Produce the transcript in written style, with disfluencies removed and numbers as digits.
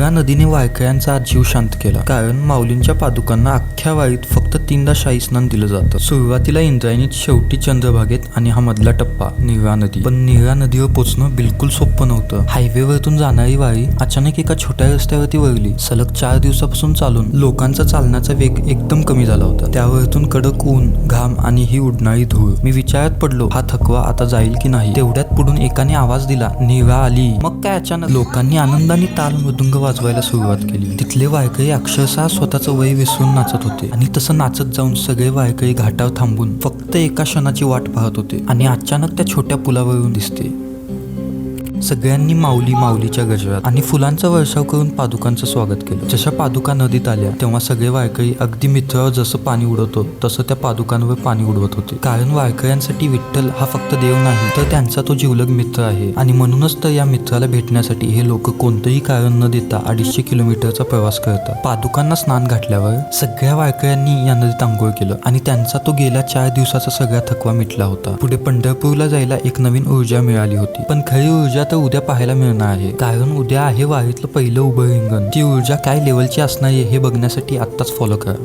नीरा नदीने वारकऱ्यांचा आज जीव शांत केला, कारण माऊलींच्या पादुकांना अख्ख्या वारीत फक्त 3दा शाही स्नान दिलं जातं. सुरुवातीला इंद्रायणीत, शेवटी चंद्रभागेत आणि हा मधला टप्पा नीरा नदी. पण नीरा नदीवर पोहोचणं बिलकुल सोपं नव्हतं. हायवेवरतून जाणारी वारी अचानक एका छोट्या रस्त्यावरती वळली. सलग 4 दिवसापासून चालून लोकांचा चालण्याचा वेग एकदम कमी झाला होता. त्यावरतून कडक ऊन, घाम आणि ही उडणारी धूळ. मी विचारात पडलो, हा थकवा आता जाईल की नाही. तेवढ्यात पुढून एकाने आवाज दिला, नीरा आली. मग काय अचानक लोकांनी आनंदाने ताल मृदुंग वाजवायला सुरुवात केली. तिथले वारकरी अक्षरशः स्वतःचं वय विसरून नाचत होते. आणि तसं नाचत जाऊन सगळे वारकरी घाटावर थांबून फक्त एका क्षणाची वाट पाहत होते. आणि अचानक त्या छोट्या पुलावरून दिसते. सगळ्यांनी माऊली माऊलीच्या गजरात आणि फुलांचा वर्षाव करून पादुकांचं स्वागत केलं. जशा पादुका नदीत आल्या तेव्हा सगळे वारकरी अगदी मित्रावर जसं पाणी उडवतो तसं त्या पादुकांवर पाणी उडवत होते. कारण वारकऱ्यांसाठी विठ्ठल हा फक्त देव नाही, तर त्यांचा तो जिवलग मित्र आहे. आणि म्हणूनच तर या मित्राला भेटण्यासाठी हे लोक कोणतंही कारण न देता 250 किलोमीटरचा प्रवास करतात. पादुकांना स्नान घातल्यावर सगळ्या वारकऱ्यांनी या नदीत आंघोळ केलं आणि त्यांचा तो गेल्या 4 दिवसाचा सगळा थकवा मिटला होता. पुढे पंढरपूरला जायला एक नवीन ऊर्जा मिळाली होती. पण खरी ऊर्जा तर उद्या पाहायला मिळणार आहे, कारण उद्या आहे वारीतलं पहिलं उभं रिंगण. ती ऊर्जा काय लेवलची असणार आहे हे बघण्यासाठी आत्ताच फॉलो करा.